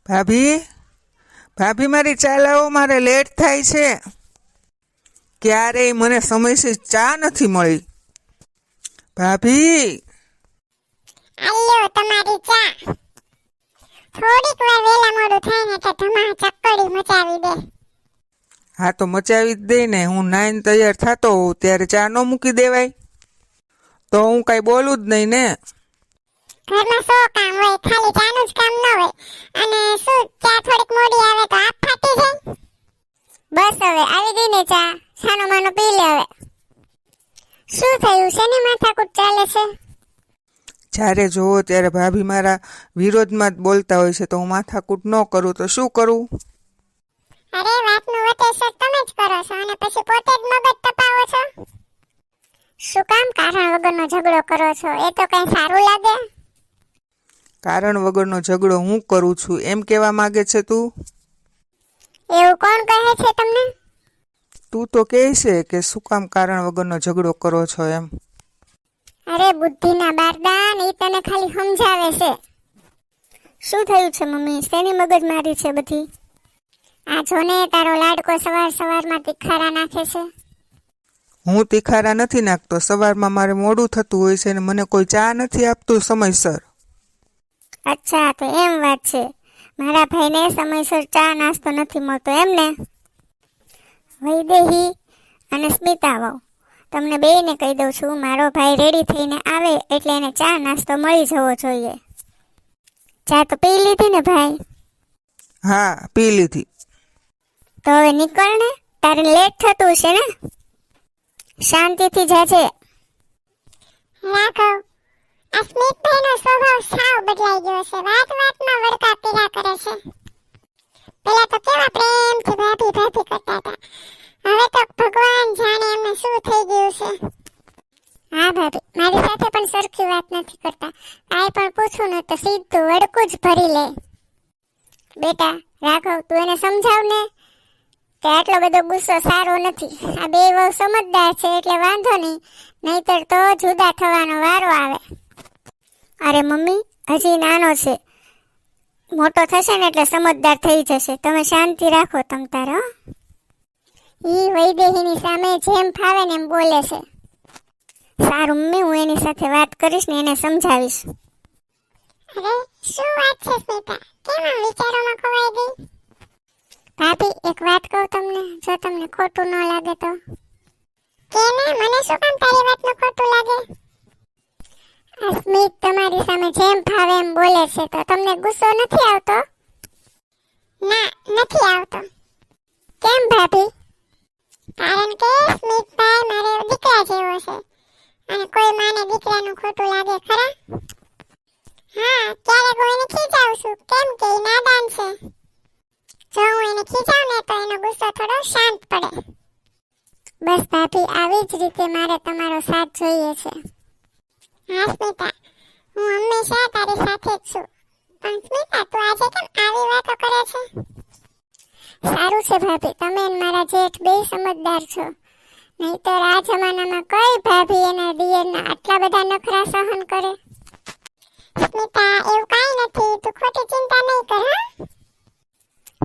ભાભી ભાભી મારી ચા લાવો, મારે લેટ થાય છે. ક્યારેય મને સમયસર ચા નથી મળી. ભાભી આલ્યો તમારી ચા. થોડીક વાર વેલા મોડું થાય ને એટલે ધમા ચક્કડી મચાવી દે. હા તો મચાવી જ દે ને. હું નાઈને તૈયાર થતો હોઉં ત્યારે ચા ન મૂકી દેવાય? તો હું કાંઈ બોલું જ નહીં ને. ઘરમાં 100 કામ હોય, ખાલી ચાનું જ કામ ન હોય. અને શું ચા થોડીક મોડી આવે તો આપ ફાટી જાય? બસ હવે આવી ગઈ ને ચા, સાનો માનો પી લે હવે. શું થયું? શેની માથાકૂટ ચાલે છે? જ્યારે જોવો ત્યારે ભાભી મારા વિરોધમાં જ બોલતા હોય છે, તો હું માથાકૂટ ન કરું તો શું કરું? અરે વાતનું વતેસર તમે જ કરો છો અને પછી પોતે જ મગજ તપાવો છો. શું કામ કારણ વગરનો ઝઘડો કરો છો? એ તો કઈ સારું લાગે? કારણ વગરનો ઝઘડો હું કરું છું એમ કહેવા માંગે છે તું? એવું કોણ કહે છે તમને? તું તો કહે છે કે શું કામ કારણ વગરનો ઝઘડો કરો છો એમ. અરે બુદ્ધિના બારદાન, એ તને ખાલી સમજાવે છે. શું થયું છે મમ્મી? શેની મગજ મારી છે બધી? આ જોને તારો લાડકો સવારમાં તિખારા નાખે છે. હું તિખારા નથી નાખતો. સવારમાં મારે મોડું થતું હોય છે અને મને કોઈ ચા નથી આપતું સમયસર. અચ્છા, તો એમ વાત છે. મારા ભાઈને સમયસર ચા નાસ્તો નથી મળતો એમ ને? વૈદેહી અને સ્મિતા વહુ, તમને બેયને કહી દઉં છું, મારો ભાઈ રેડી થઈને આવે એટલે એને ચા નાસ્તો મળી જવો જોઈએ. ચા તો પી લીધી ને ભાઈ? હા, પી લીધી. તો હવે નીકળ ને, તારે લેટ થતું છે ને. શાંતિથી જાજે. રાખો, આ સ્મિતભાઈનો સ્વભાવ સાવ બદલાઈ ગયો છે. વાતમાં વડકા પીરા કરે છે. પેલા તો કેવા પ્રેમથી ભાભી ભાભી કરતા હતા. હવે તો ભગવાન જાણે એમને શું થઈ ગયું છે. હા ભાભી, મારી સાથે પણ સરખી વાત નથી કરતા. કાંઈ પણ પૂછું ને તો સીધું વડકું જ ભરી લે. બેટા રાઘવ, તું એને સમજાવ ને કે આટલો બધો ગુસ્સો સારો નથી. આ બે વહુ સમજદાર છે એટલે વાંધો નહીં, નહીતર તો જુદા થવાનો વારો આવે. અરે મમ્મી, હજી નાનો છે, મોટો થશે ને એટલે સમજદાર થઈ જશે. તમે શાંતિ રાખો તમ તારે. હો, ઈ વૈદેહીની સામે જેમ ફાવે ને એમ બોલે છે. સારું મમ્મી, હું એની સાથે વાત કરીશ ને એને સમજાવીશ. અરે શું વાત છે સ્મિતા? કેમ આમ વિચારોમાં ખોવાઈ ગઈ? ભાભી, એક વાત કહું તમને, જો તમને ખોટું ન લાગે તો. કે ને, મને શું કામ તારી વાતનું ખોટું લાગે? આ સ્મિત તમારી સામે જેમ ફાવે એમ બોલે છે, તો તમને ગુસ્સો નથી આવતો? ના, નથી આવતો. કેમ ભાભી? કારણ કે સ્મિતભાઈ મારે દીકરા જેવો છે અને કોઈ માને દીકરાનું ખોટું લાગે ખરા? હા, ક્યારેક હું એને ખીજાવું છું, કેમ કે એ નાદાન છે. જો હું એને ખીજાવું ને તો એનો ગુસ્સો થોડો શાંત પડે. બસ ભાભી, આવી જ રીતે મારે તમારો સાથ જોઈએ છે. હા સ્મિતા, હું હંમેશા તારી સાથે જ છું. પણ સ્મિતા, તું આજે કેમ આવી વાતો કરે છે? સારું છે ભાભી, તમે અને મારા જેઠ બે સમજદાર છો. નહીતર આ જમાનામાં કઈ ભાભી એના દિયરના આટલા બધા નખરા સહન કરે? સ્મિતા, એવું કાંઈ નથી, તું ખોટી ચિંતા નહીં કર. હા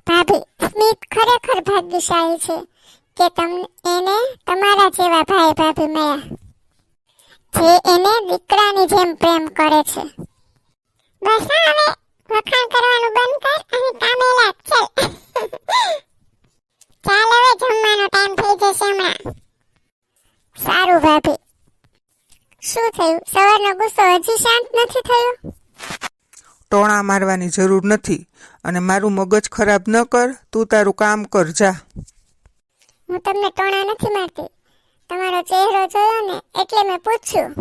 ભાભી, સ્મિત ખરેખર ભાગ્યશાળી છે કે તમને એને તમારા જેવા ભાઈ ભાભી મળ્યા, જે એને દીકરાની જેમ પ્રેમ કરે છે. બસ હવે વખાણ કરવાનું બંધ કર અને કામે લાગ. ચાલ ચાલ, હવે જમવાનો ટાઈમ થઈ જશે હમણાં. સારું ભાભી. શું થયું? સવારનો ગુસ્સો હજી શાંત નથી થયો? ટોણા મારવાની જરૂર નથી અને મારું મગજ ખરાબ ન કર. તું તારું કામ કર, જા. હું તમને ટોણા નથી મારતી, તમારો ચહેરો જોયો ને એટલે મેં પૂછ્યું.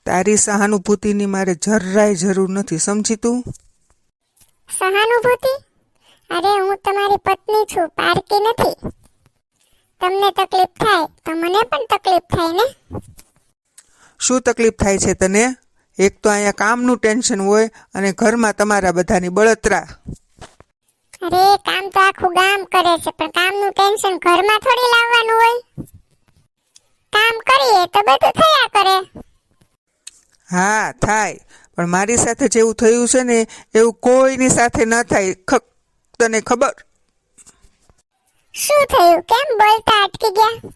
તારી સહાનુભૂતિની મારે જરાય જરૂર નથી, સમજી તું? સહાનુભૂતિ? અરે હું તમારી પત્ની છું, પારકી નથી. તમને તકલીફ થાય તો મને પણ તકલીફ થાય ને. શું તકલીફ થાય છે તને? એક તો અહીંયા કામનું ટેન્શન હોય અને ઘરમાં તમારા બધાની બળતરા. અરે કામ તો આખું ગામ કરે છે, પણ કામનું ટેન્શન ઘરમાં થોડી લાવવાનું હોય. કામ કરીએ તો બધું થયા કરે. હા થાય, પણ મારી સાથે જેવું થયું છે ને એવું કોઈની સાથે ન થાય. તને ખબર? શું થયું? કેમ બોલતા અટકી ગયા?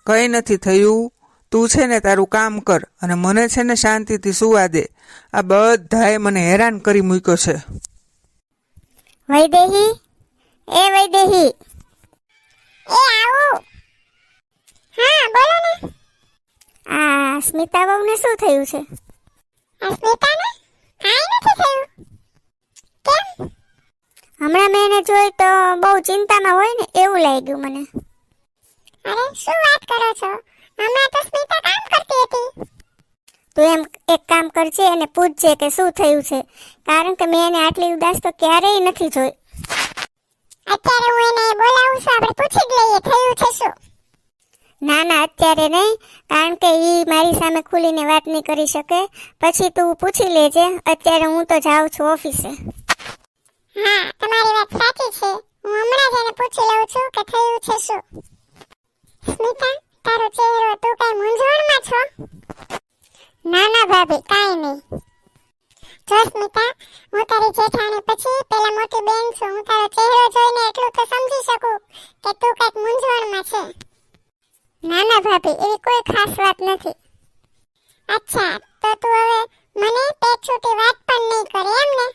કંઈ નથી થયું. તું છે ને તારું કામ કર અને મને છે ને શાંતિથી સુવા દે. આ બધાએ મને હેરાન કરી મૂક્યો છે. વૈદેહી, એ વૈદેહી, એ આવું. હા બોલો ને. આ સ્મિતા બહુને શું થયું છે? આ સ્મિતાને કાંઈ નથી થયું. કેમ? હમણાં મેં એને જોઈ તો બહુ ચિંતામાં હોય ને એવું લાગ્યું મને. અરે શું વાત કરો છો? હમણાં તો સ્મિતા કામ કરતી હતી. તું એમ એક કામ કરજે અને પૂછજે કે શું થયું છે, કારણ કે મેં એને આટલી ઉદાસ તો ક્યારેય નથી જોઈ. અત્યારે હું એને બોલાવું છું, આપણે પૂછી જ લઈએ થયું છે શું. ના ના અત્યારે નહીં, કારણ કે એ મારી સામે ખુલીને વાત નહીં કરી શકે. પછી તું પૂછી લેજે. અત્યારે હું તો જાઉં છું ઓફિસે. હા તમારી વાત સાચી છે. હું હમણાં જ એને પૂછી લઉં છું કે થયું છે શું. સ્મિતા, તારો ચહેરો, તું કઈ મૂંઝવણમાં છો? ના ના ભાભી, કાંઈ નહીં. જો સ્મિતા, હું તારી જેઠાણી પછી પેલા મોટી બેન છું. હું તારો ચહેરો જોઈને એટલું તો સમજી શકું કે તું કઈક મૂંઝવણમાં છે. ના ના ભાભી, એવી કોઈ ખાસ વાત નથી. અચ્છા, તો તું હવે મને પેટ છૂટી વાત પણ નહીં કરે એમ ને?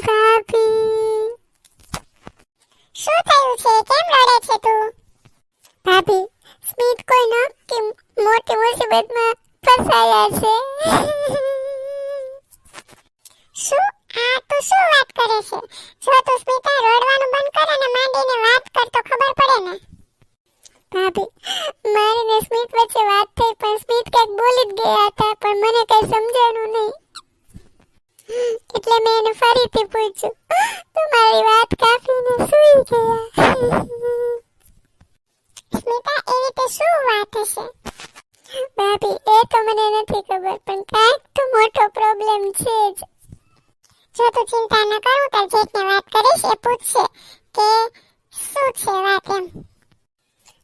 ભાભી, શું થયું છે? કેમ રડે છે તું? ભાભી, સ્મિત કોઈ નક્કી મોટી મુસીબતમાં ફસાયા છે. શું? આ તો શું વાત કરે છે? જો તું સ્મિતા રડવાનું બંધ કરે ને માંડીને વાત કર તો ખબર પડે ને. ભાભી, મારી ને સ્મિત વચ્ચે વાત થઈ પણ સ્મિત કંઈક બોલી જ ગયા હતા, પણ મને કંઈ સમજાણું નહીં. એટલે મેં એને ફરીથી પૂછ્યું તો મારી વાત કાપીને સૂઈ ગયા. સ્મિતા, એવી તે શું વાત હશે? ભાભી, એ તો મને નથી ખબર, પણ કાંઈક તો મોટો પ્રોબ્લેમ છે જ. જો તું ચિંતા ન કર, હું તાર જેઠને વાત કરીશ, એ પૂછશે કે શું છે વાત એમ.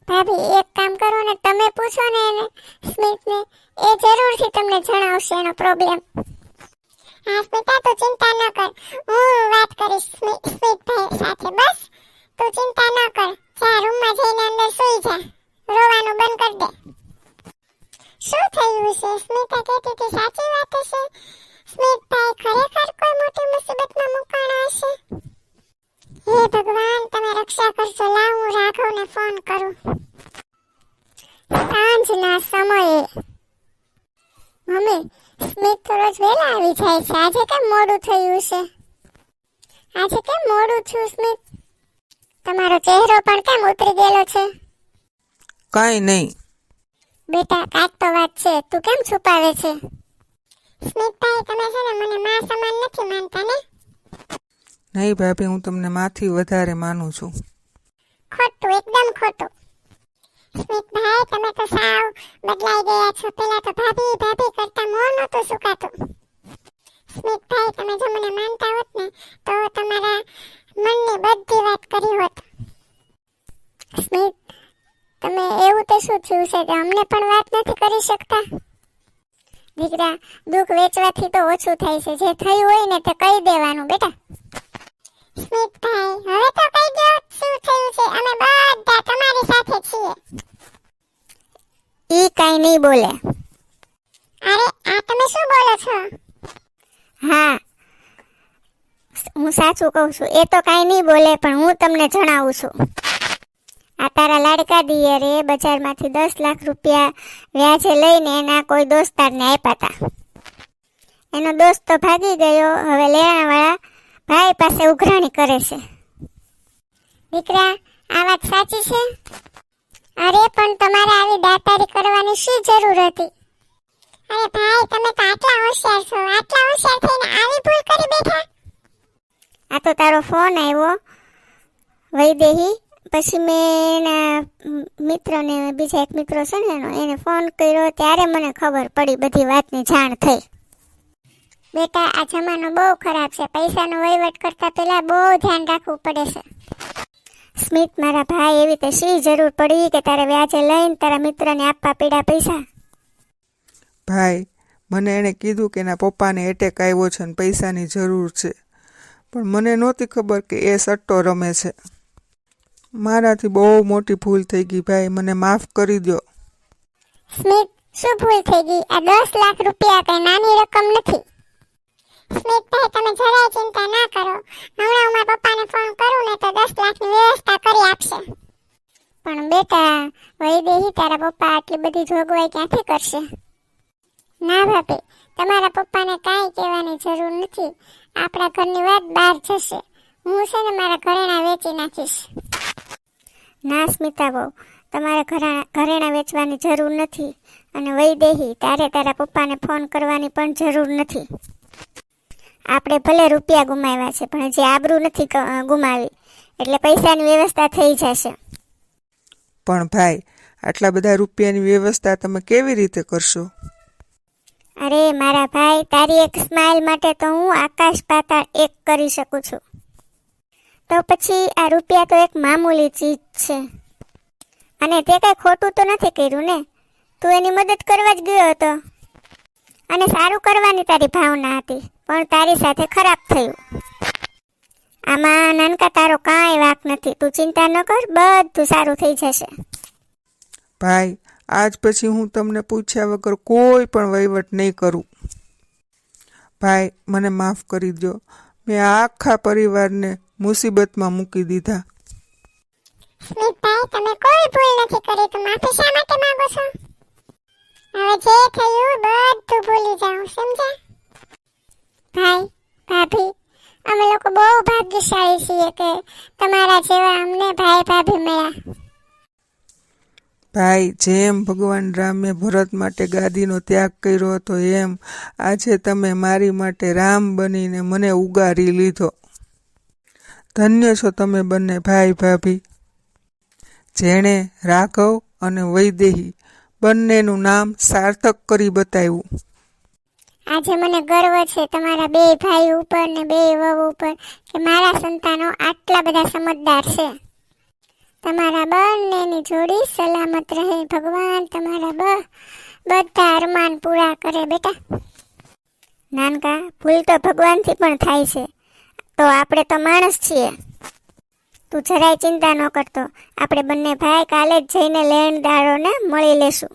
ભાભી, એક કામ કરો ને, તમે પૂછો ને એને સ્મિતને, એ જરૂરથી તમને જણાવશે એનો પ્રોબ્લેમ. હા સ્મિતા, તું ચિંતા ન કર, હું વાત કરીશ સ્મિતભાઈ સાથે. બસ તું ચિંતા ન કર, જા રૂમમાં જઈને અંદર સૂઈ જા, રોવાનું બંધ કર દે. શું થયું છે? સ્મિતા કહેતી હતી સાચી વાત હશે? સ્મિતભાઈ ખરેખર કોઈ મોટી મુસીબતમાં મુકાણા હશે? હે ભગવાન, તમે રક્ષા કરજો. લાવ હું રાઘવને ફોન કરું. સાંજના સમયે. મમ્મી, સ્મિત તો રોજ વહેલા આવી જાય છે, આજે કેમ મોડું થયું છે? આજે કેમ મોડું થયું સ્મિત? તમારો ચહેરો પણ કેમ ઉતરી ગયેલો છે? કાંઈ નહીં. બેટા, કાંઈક તો વાત છે, તું કેમ છુપાવે છે? સ્મિતભાઈ, તમે છે ને મને માં સમાન નથી માનતા ને? નહીં ભાભી, હું તમને માથી વધારે માનું છું. ખોટું, એકદમ ખોટું. સ્મિતભાઈ, તમે તો સાવ બદલાઈ ગયા છો. પેલા તો ભાભી ભાભી કરતા મોં નહોતું સુકાતું. સ્મિતભાઈ, તમે જો મને માનતા હોત ને તો તમારા મનની બધી વાત કરી હોત. સ્મિત, તમે એવું તો શું થયું છે કે અમને પણ વાત નથી કરી શકતા? દીકરા, દુઃખ વેચવાથી તો ઓછું થાય છે. જે થયું હોય ને તે કહી દેવાનું બેટા. સ્મિતભાઈ, હવે તો કહી દો શું થયું છે. અમે બધા તમારી સાથે છીએ. ઈ કાઈ નહીં બોલે. અરે, આ તમે શું બોલો છો? હા, હું સાચું કહું છું. એ તો કાઈ નહીં બોલે, પણ હું તમને જણાવું છું. આ તારા લાડકા દિયરે બજારમાંથી 10 લાખ રૂપિયા વ્યાજે લઈને એના કોઈ દોસ્તારને આપ્યા હતા. એનો દોસ્ત તો ભાગી ગયો. હવે લેણાવાળા ભાઈ પાસે ઉઘરાણી કરે છે. દીકરા, આ વાત સાચી છે? અરે પણ તમારે આવી દાતારી કરવાની શી જરૂર હતી? અરે ભાઈ, તમે તો આટલા હોશિયાર છો, આટલા હોશિયાર થઈને આવી ભૂલ કરી બેઠા. આ તો તારો ફોન આવ્યો વૈદેહી, પછી મેં એના મિત્રને, બીજા એક મિત્ર છે ને એનો, એને ફોન કર્યો ત્યારે મને ખબર પડી, બધી વાતની જાણ થઈ. બેટા, આ જમાનો બહુ ખરાબ છે. પૈસાનો વહીવટ કરતા પહેલા બહુ ધ્યાન રાખવું પડે છે. સ્મિત, મારા ભાઈ, એવી તે શી જરૂર પડી કે તારે વ્યાજે લઈને તારા મિત્રને આપવા પીડા પૈસા? ભાઈ, મને એણે કીધું કે એના પપ્પાને એટેક આવ્યો છે અને પૈસાની જરૂર છે, પણ મને નહોતી ખબર કે એ સટ્ટો રમે છે. મારાથી બહુ મોટી ભૂલ થઈ ગઈ ભાઈ, મને માફ કરી દો. સ્મિત, શું ભૂલ થઈ ગઈ? આ 10 લાખ રૂપિયા કઈ નાની રકમ નથી. સ્મિતભાઈ, તમે જરાય ચિંતા ના કરો. હમણાં હું મારા પપ્પાને ફોન કરું ને તો 10 લાખની વ્યવસ્થા કરી આપશે. પણ બેટા, વૈદેહી, તારા પપ્પા આટલી બધી જોગવાઈ ક્યાંથી કરશે? ના ભાભી, તમારા પપ્પાને કાંઈ કહેવાની જરૂર નથી. આપણા ઘરની વાત બહાર જશે. હું છે ને મારા ઘરેણા વેચી નાખીશ. ના સ્મિતા બહુ, તમારે ઘરેણા વેચવાની જરૂર નથી. અને વૈદેહી, તારે તારા પપ્પાને ફોન કરવાની પણ જરૂર નથી. આપણે ભલે રૂપિયા ગુમાવ્યા છે, પણ હજી આબરૂ નથી ગુમાવી, એટલે પૈસાની વ્યવસ્થા થઈ જશે. પણ ભાઈ, આટલા બધા રૂપિયાની વ્યવસ્થા તમે કેવી રીતે કરશો? અરે મારા ભાઈ, તારી એક સ્માઇલ માટે તો હું આકાશ પાતાળ એક કરી શકું છું. તો પછી આ રૂપિયા તો એક મામૂલી ચીજ છે. અને તે કઈ ખોટું તો નથી કર્યું ને? તું એની મદદ કરવા જ ગયો હતો અને સારું કરવાની તારી ભાવના હતી, પણ તારી સાથે ખરાબ થયું. આમાં નાનકા તારો કાંઈ વાંક નથી. તું ચિંતા ન કર, બધું સારું થઈ જશે. ભાઈ, આજ પછી હું તમને પૂછ્યા વગર કોઈ પણ વહીવટ નહીં કરું. ભાઈ, મને માફ કરી દો. મેં આખા પરિવારને મુસીબતમાં મૂકી દીધા. સ્મિતભાઈ, તમે કોઈ ભૂલ નથી કરી તો માફી શા માટે માંગો છો? હવે જે થયું બધું ભૂલી જાઓ, સમજ્યા? ભાઈ, ભાભી, અમે લોકો બહુ ભાગ્યશાળી છીએ કે તમારા જેવા અમને ભાઈ ભાભી મળ્યા. ભાઈ, જેમ ભગવાન રામે ભરત માટે ગાદીનો ત્યાગ કર્યો હતો, એમ આજે તમે મારી માટે રામ બનીને મને ઉગારી લીધો. ધન્ય છો તમે બંને ભાઈ ભાભી, જેણે રાઘવ અને વૈદેહી બંનેનું નામ સાર્થક કરી બતાવ્યું. આજે મને ગર્વ છે તમારા બે ભાઈ ઉપર ને બે વહુ ઉપર કે મારા સંતાનો આટલા બધા સમજદાર છે. તમારા બંનેની જોડી સલામત રહે. ભગવાન તમારા બધા અરમાન પૂરા કરે બેટા. નાનકા, ભૂલ તો ભગવાનથી પણ થાય છે, તો આપણે તો માણસ છીએ. તું જરાય ચિંતા ન કરતો. આપણે બંને ભાઈ કાલે જ જઈને લેણદારોને મળી લેશું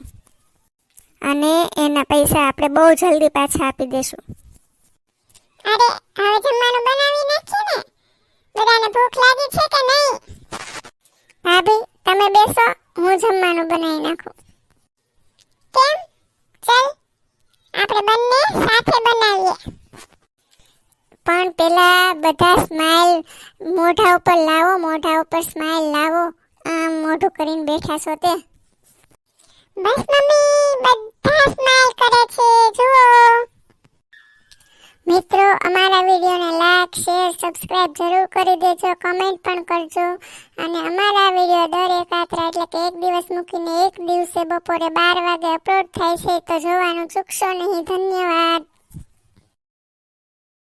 અને એના પૈસા આપણે બહુ જલ્દી પાછા આપી દેશું. અરે, હવે જમવાનું બનાવી નાખ્યું ને? બધાને ભૂખ લાગી છે કે નહીં? ભાભી, તમે બેસો, હું જમવાનું બનાવી નાખું. કેમ? ચાલ, આપણે બંને સાથે બનાવીએ. પણ પેલા બધા સ્માઈલ મોઢા ઉપર લાવો, મોઢા ઉપર સ્માઈલ લાવો. આમ મોઢું કરીને બેઠા છો તે? બસ મમ્મી, બધા સ્માઈલ કરે છે, જુઓ. મિત્રો, અમારા વિડીયોને લાઈક, શેર, સબસ્ક્રાઇબ જરૂર કરી દેજો, કમેન્ટ પણ કરજો. અને અમારા વિડીયો દર એકાત્રા એટલે કે એક દિવસ મૂકીને એક દિવસે બપોરે 12 વાગે અપલોડ થાય છે, તો જોવાનું ચૂકશો નહીં. ધન્યવાદ.